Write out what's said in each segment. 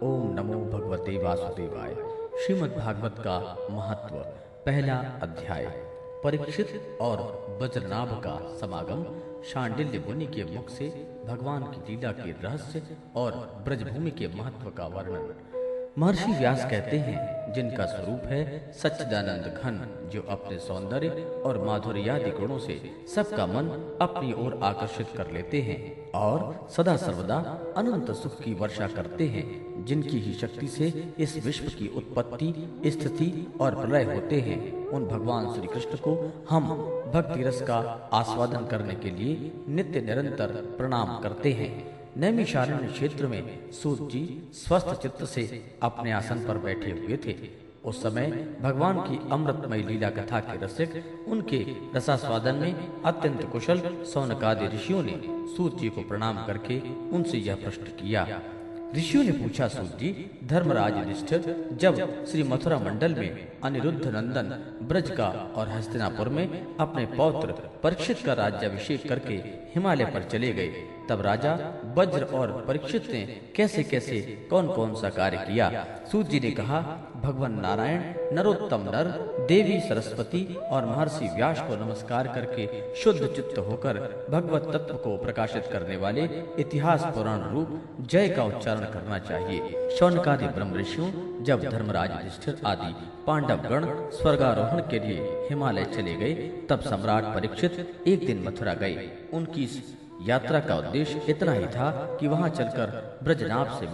ओम नमो भगवते वासुदेवाय। श्रीमद् भागवत का महत्व। पहला अध्याय। परीक्षित और वज्रनाभ का समागम। शांडिल्य मुनि के मुख से भगवान की लीला के रहस्य और ब्रजभूमि के महत्व का वर्णन। महर्षि व्यास कहते हैं, जिनका स्वरूप है सच्चिदानंद घन, जो अपने सौंदर्य और माधुर्यादि गुणों से सबका मन अपनी ओर आकर्षित कर लेते हैं और सदा सर्वदा अनंत सुख की वर्षा करते हैं, जिनकी ही शक्ति से इस विश्व की उत्पत्ति, स्थिति और प्रलय होते हैं, उन भगवान श्री कृष्ण को हम भक्ति रस का आस्वादन करने के लिए नित्य निरंतर प्रणाम करते हैं। नैमिषारण्य क्षेत्र में सूत जी स्वस्थ चित्त से अपने आसन पर बैठे हुए थे। उस समय भगवान की अमृतमय लीला कथा के रसिक उनके रसास्वादन में अत्यंत कुशल सौनकादि ऋषियों ने सूत जी को प्रणाम करके उनसे यह प्रश्न किया। ऋषियों ने पूछा, सूत जी, धर्मराज युधिष्ठिर जब श्री मथुरा मंडल में अनिरुद्ध नंदन ब्रज का और हस्तिनापुर में अपने पौत्र परीक्षित का राज्याभिषेक करके हिमालय पर चले गए, तब राजा वज्र और परीक्षित ने कैसे कैसे कौन कौन सा कार्य किया। सूत जी ने कहा, भगवान नारायण, नरोत्तम नर, देवी सरस्वती और महर्षि व्यास को नमस्कार करके शुद्ध चित्त होकर भगवत तत्व को प्रकाशित करने वाले इतिहास पुराण रूप जय का उच्चारण करना चाहिए। शौनकादि ब्रह्म ऋषियों जब धर्मराज युधिष्ठिर आदि पांडव गण स्वर्गारोहण के लिए हिमालय चले गए, तब सम्राट परीक्षित एक दिन मथुरा गए। उनकी यात्रा का उद्देश्य इतना ही था कि वहां चलकर ब्रजनाभ से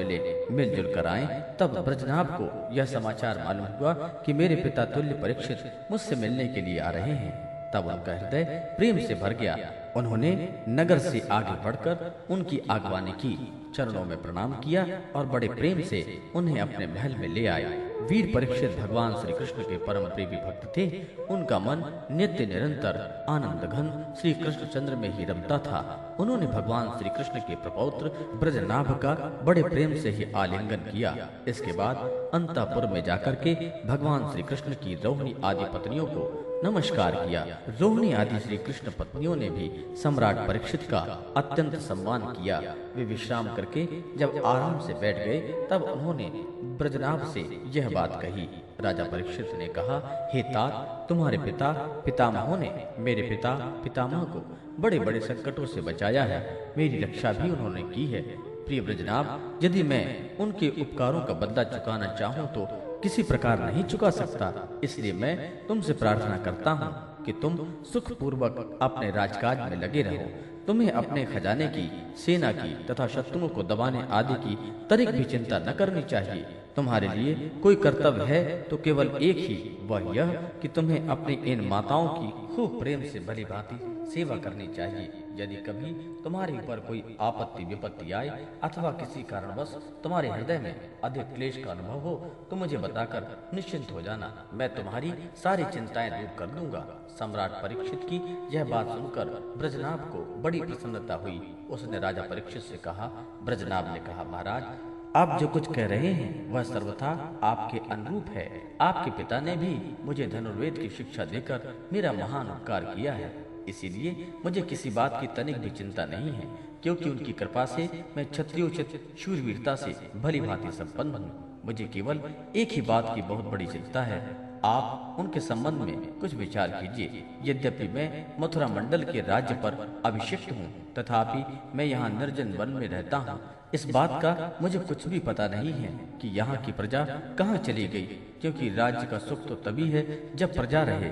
मिलजुल कर आए। तब ब्रजनाभ को यह समाचार मालूम हुआ कि मेरे पिता तुल्य परीक्षित मुझसे मिलने के लिए आ रहे हैं। तब उनका हृदय प्रेम से भर गया। उन्होंने नगर से आगे बढ़कर उनकी आगवानी की, चरणों में प्रणाम किया और बड़े प्रेम से उन्हें अपने महल में ले आए। वीर परीक्षित भगवान श्री कृष्ण के परम प्रेमी भक्त थे। उनका मन नित्य निरंतर आनंद घन श्री कृष्ण चंद्र में ही रमता था। उन्होंने भगवान श्री कृष्ण के प्रपौत्र ब्रजनाभ का बड़े प्रेम से ही आलिंगन किया। इसके बाद अंतःपुर में जाकर के भगवान श्री कृष्ण की रोहिणी आदि पत्नियों को नमस्कार किया। रोहिणी आदि श्री कृष्ण पत्नियों ने भी सम्राट परीक्षित का अत्यंत सम्मान किया। वे विश्राम करके जब आराम से बैठ गए, तब उन्होंने ब्रजनाभ से यह बात कही। राजा परीक्षित ने कहा, हे तात, तुम्हारे पिता पितामहों ने मेरे पिता पितामह को बड़े बड़े संकटों से बचाया है। मेरी रक्षा भी उन्होंने की है। प्रिय ब्रजनाभ, यदि मैं उनके उपकारों का बदला चुकाना चाहूँ तो किसी प्रकार नहीं चुका सकता। इसलिए मैं तुमसे प्रार्थना करता हूँ कि तुम सुख पूर्वक अपने राजकाज में लगे रहो। तुम्हें अपने खजाने की, सेना की तथा शत्रुओं को दबाने आदि की तनिक भी चिंता न करनी चाहिए। तुम्हारे लिए कोई कर्तव्य है तो केवल एक ही, वह यह कि तुम्हें अपनी इन माताओं की खूब प्रेम से भली भांति सेवा करनी चाहिए। यदि कभी तुम्हारे ऊपर कोई आपत्ति विपत्ति आए अथवा किसी कारणवश तुम्हारे हृदय में अधिक क्लेश का अनुभव हो, तो मुझे बताकर निश्चिंत हो जाना। मैं तुम्हारी सारी चिंताएं दूर कर दूंगा। सम्राट परीक्षित की यह बात सुनकर ब्रजनाभ को बड़ी प्रसन्नता हुई। उसने राजा परीक्षित से कहा। ब्रजनाभ ने कहा, महाराज, आप जो कुछ कह रहे हैं वह सर्वथा आपके अनुरूप है। आपके पिता ने भी मुझे धनुर्वेद की शिक्षा देकर मेरा महान उपकार किया है। इसीलिए मुझे किसी बात की तनिक भी चिंता नहीं है, क्योंकि उनकी कृपा से मैं क्षत्रियोचित शूरवीरता से भली भांति संपन्न हूँ। मुझे केवल एक ही बात की बहुत बड़ी चिंता है। आप उनके संबंध में कुछ विचार कीजिए। यद्यपि मैं मथुरा मंडल के राज्य पर अभिषिक्त हूँ, तथापि मैं यहाँ निर्जन वन में रहता हूँ। इस बात का मुझे कुछ भी पता नहीं है कि यहाँ की प्रजा कहाँ चली गई, क्योंकि राज्य का सुख तो तभी है जब प्रजा रहे।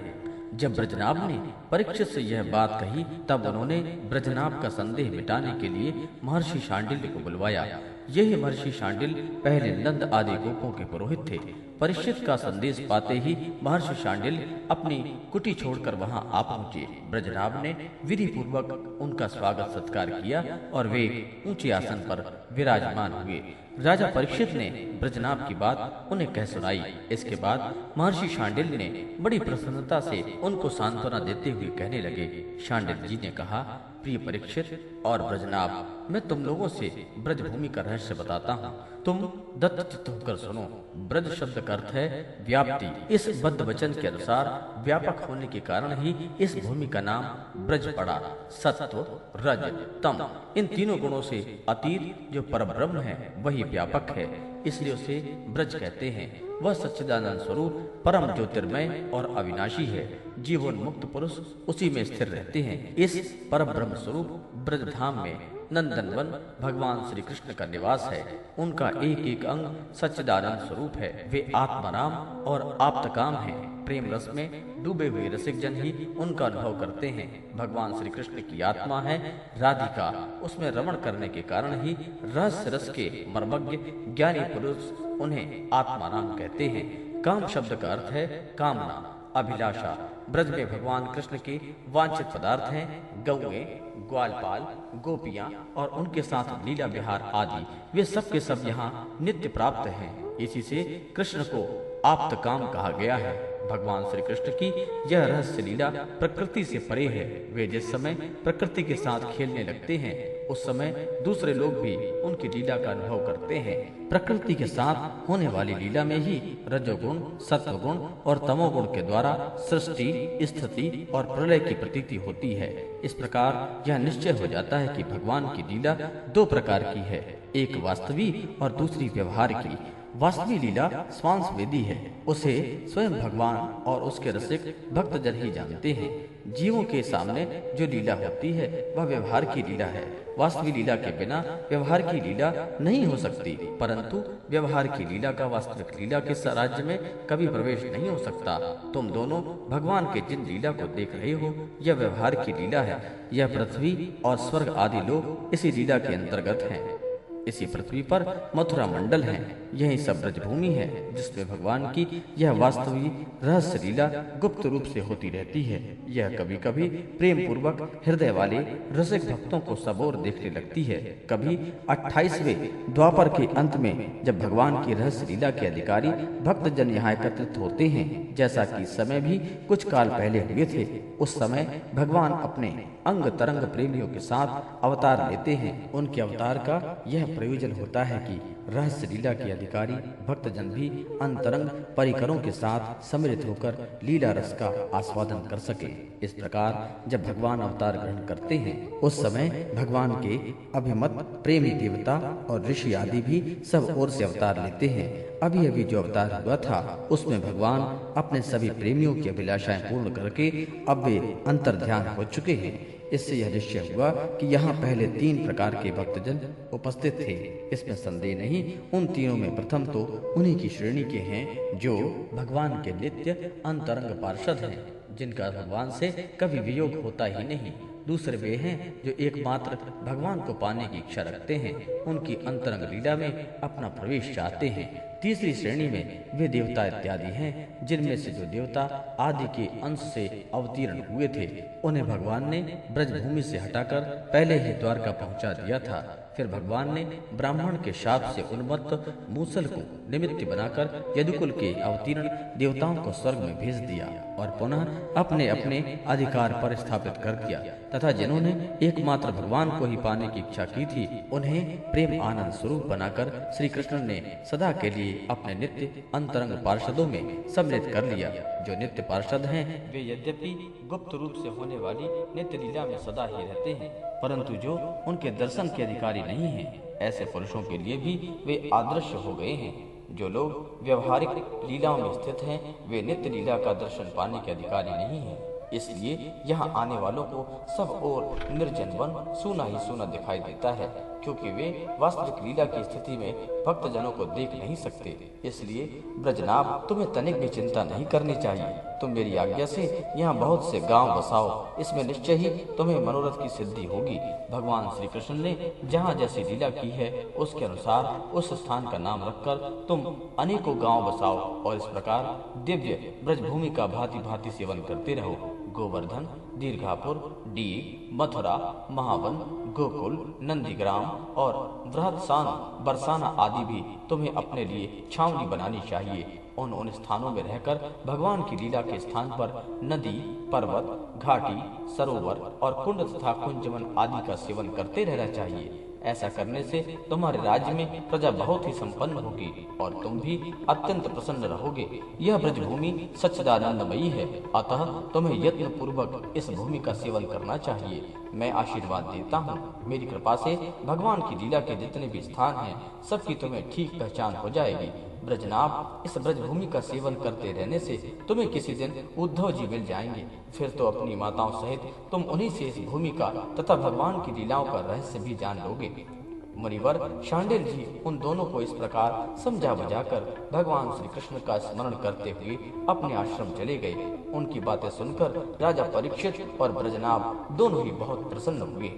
जब ब्रजनाभ ने परीक्षित से यह बात कही, तब उन्होंने ब्रजनाभ का संदेह मिटाने के लिए महर्षि शांडिल्य को बुलवाया। यही महर्षि शांडिल्य पहले नंद आदि गोपों के पुरोहित थे। परीक्षित का संदेश पाते ही महर्षि शांडिल्य अपनी कुटी छोड़कर वहां आ पहुंचे। ब्रजनाभ ने विधि पूर्वक उनका स्वागत सत्कार किया और वे ऊंचे आसन पर विराजमान हुए। राजा परीक्षित ने ब्रजनाभ की बात उन्हें कह सुनाई। इसके बाद महर्षि शांडिल्य ने बड़ी प्रसन्नता से उनको सांत्वना देते हुए कहने लगे। शांडिल्य जी ने कहा, प्रिय परीक्षित और ब्रजनाभ, मैं तुम लोगों से ब्रजभूमि का रहस्य बताता हूँ। तुम दत्त चित्त होकर सुनो। ब्रज शब्द का अर्थ है व्याप्ति। इस बद्ध वचन के अनुसार व्यापक होने के कारण ही इस भूमि का नाम ब्रज पड़ा। सत्व, रज, तम, इन तीनों गुणों से अतीत जो परब्रह्म है वही व्यापक है, इसलिए उसे ब्रज कहते हैं। वह सच्चिदानंद स्वरूप परम ज्योतिर्मय और अविनाशी है। जीवन मुक्त पुरुष उसी में स्थिर रहते हैं। इस परम ब्रह्म स्वरूप ब्रज धाम में नंदनवन भगवान श्री कृष्ण का निवास है। उनका एक एक अंग सच्चिदानंद स्वरूप है। वे आत्माराम और आप्तकाम हैं। प्रेम रस में डूबे हुए रसिक जन ही उनका अनुभव करते हैं। भगवान श्री कृष्ण की आत्मा है राधिका। उसमें रमण करने के कारण ही रहस्य रस के मर्मज्ञ ज्ञानी पुरुष उन्हें आत्माराम कहते हैं। काम शब्द का अर्थ है कामना, अभिलाषा। ब्रज में भगवान कृष्ण के वांछित पदार्थ हैं गौएं, ग्वालपाल, गोपियां और उनके साथ लीला विहार आदि। वे सब के सब यहाँ नित्य प्राप्त हैं। इसी से कृष्ण को आप्त काम कहा गया है। भगवान श्री कृष्ण की यह रहस्य लीला प्रकृति से परे है। वे जिस समय प्रकृति के साथ खेलने लगते हैं उस समय दूसरे लोग भी उनकी लीला का अनुभव करते हैं। प्रकृति के साथ होने वाली लीला में ही रजोगुण, सत्वगुण और तमोगुण के द्वारा सृष्टि, स्थिति और प्रलय की प्रतीति होती है। इस प्रकार यह निश्चय हो जाता है कि भगवान की लीला दो प्रकार की है, एक वास्तविक और दूसरी व्यवहार की। वास्तविक लीला स्वांश वेदी है। उसे स्वयं भगवान और उसके रसिक भक्तजन ही जानते हैं। जीवों के सामने जो लीला होती है वह व्यवहार की लीला है। वास्तविक लीला के बिना व्यवहार की लीला नहीं हो सकती, परंतु व्यवहार की लीला का वास्तविक लीला के राज्य में कभी प्रवेश नहीं हो सकता। तुम दोनों भगवान के जिन लीला को देख रहे हो यह व्यवहार की लीला है। यह पृथ्वी और स्वर्ग आदि लोग इसी लीला के अंतर्गत हैं। इसी पृथ्वी पर मथुरा मंडल है। यही सब ब्रजभूमि है जिसमें भगवान की यह वास्तविक रहस्य लीला गुप्त रूप से होती रहती है। यह कभी कभी प्रेम पूर्वक हृदय वाले रसिक भक्तों को सबोर देखने लगती है। कभी 28वें द्वापर के अंत में जब भगवान की रहस्य लीला के अधिकारी भक्तजन यहाँ एकत्रित होते हैं, जैसा कि इस समय भी कुछ काल पहले हुए थे, उस समय भगवान अपने अंग तरंग प्रेमियों के साथ अवतार लेते हैं। उनके अवतार का यह प्रयोजन होता है कि रहस्य लीला के अधिकारी भक्तजन भी अंतरंग परिकरों के साथ सम्मिलित होकर लीला रस का आस्वादन कर सके। इस प्रकार जब भगवान अवतार ग्रहण करते हैं उस समय भगवान के अभिमत प्रेमी देवता और ऋषि आदि भी सब ओर से अवतार लेते हैं। अभी अभी जो अवतार हुआ था उसमें भगवान अपने सभी प्रेमियों की अभिलाषाएं पूर्ण करके अब वे अंतर्ध्यान हो चुके हैं। इससे यह निश्चय हुआ कि यहाँ पहले 3 प्रकार के भक्तजन उपस्थित थे। इसमें संदेह नहीं। उन तीनों में प्रथम तो उन्हीं की श्रेणी के हैं जो भगवान के नित्य अंतरंग पार्षद हैं, जिनका भगवान से कभी वियोग होता ही नहीं। दूसरे वे हैं जो एकमात्र भगवान को पाने की इच्छा रखते हैं, उनकी अंतरंग लीला में अपना प्रवेश चाहते हैं। तीसरी श्रेणी में वे देवता इत्यादि हैं, जिनमें से जो देवता आदि के अंश से अवतीर्ण हुए थे उन्हें भगवान ने ब्रजभूमि से हटाकर पहले ही द्वारका पहुंचा दिया था। फिर भगवान ने ब्राह्मण के शाप से उन्मत्त मूसल को निमित्त बनाकर यदुकुल के अवतीर्ण देवताओं को स्वर्ग में भेज दिया और पुनः अपने अपने अधिकार पर स्थापित कर दिया, तथा जिन्होंने एकमात्र भगवान को ही पाने की इच्छा की थी उन्हें प्रेम आनंद स्वरूप बनाकर श्री कृष्ण ने सदा के लिए अपने नित्य अंतरंग पार्षदों में सम्मिलित कर लिया। जो नित्य पार्षद हैं वे यद्यपि गुप्त रूप से होने वाली नित्य लीला में सदा ही रहते हैं, परंतु जो उनके दर्शन के अधिकारी नहीं हैं, ऐसे पुरुषों के लिए भी वे आदर्श हो गए हैं। जो लोग व्यवहारिक लीलाओं में स्थित हैं वे नित्य लीला का दर्शन पाने के अधिकारी नहीं हैं। इसलिए यहाँ आने वालों को सब ओर निर्जन वन सूना ही सूना दिखाई देता है, क्योंकि वे वास्तविक लीला की स्थिति में भक्तजनों को देख नहीं सकते। इसलिए ब्रजनाभ, तुम्हें तनिक भी चिंता नहीं करनी चाहिए। तुम मेरी आज्ञा से यहाँ बहुत से गांव बसाओ, इसमें निश्चय ही तुम्हें मनोरथ की सिद्धि होगी। भगवान श्री कृष्ण ने जहाँ जैसी लीला की है उसके अनुसार उस स्थान का नाम रखकर तुम अनेकों गांव बसाओ और इस प्रकार दिव्य ब्रजभूमि का भांति भांति सेवन करते रहो। गोवर्धन, दीर्घापुर, डीग, मथुरा, महावन, गोकुल, नंदीग्राम और बृहत्सान, बरसाना आदि भी तुम्हें अपने लिए छावनी बनानी चाहिए। उन स्थानों में रहकर भगवान की लीला के स्थान पर नदी, पर्वत, घाटी, सरोवर और कुंड तथा कुंजवन आदि का सेवन करते रहना चाहिए। ऐसा करने से तुम्हारे राज्य में प्रजा बहुत ही संपन्न होगी और तुम भी अत्यंत प्रसन्न रहोगे। यह ब्रजभूमि सच्चिदानंदमयी है, अतः तुम्हें यत्न पूर्वक इस भूमि का सेवन करना चाहिए। मैं आशीर्वाद देता हूँ, मेरी कृपा से भगवान की लीला के जितने भी स्थान हैं, सबकी तुम्हें ठीक पहचान हो जाएगी। ब्रजनाभ, इस ब्रजभूमि का सेवन करते रहने से तुम्हें किसी दिन उद्धव जी मिल जाएंगे। फिर तो अपनी माताओं सहित तुम उन्हीं से इस भूमि का तथा भगवान की लीलाओं का रहस्य भी जान लोगे। मुनिवर शांडिल्य जी उन दोनों को इस प्रकार समझा बुझाकर भगवान श्री कृष्ण का स्मरण करते हुए अपने आश्रम चले गए। उनकी बातें सुनकर राजा परीक्षित और ब्रजनाभ दोनों ही बहुत प्रसन्न हुए।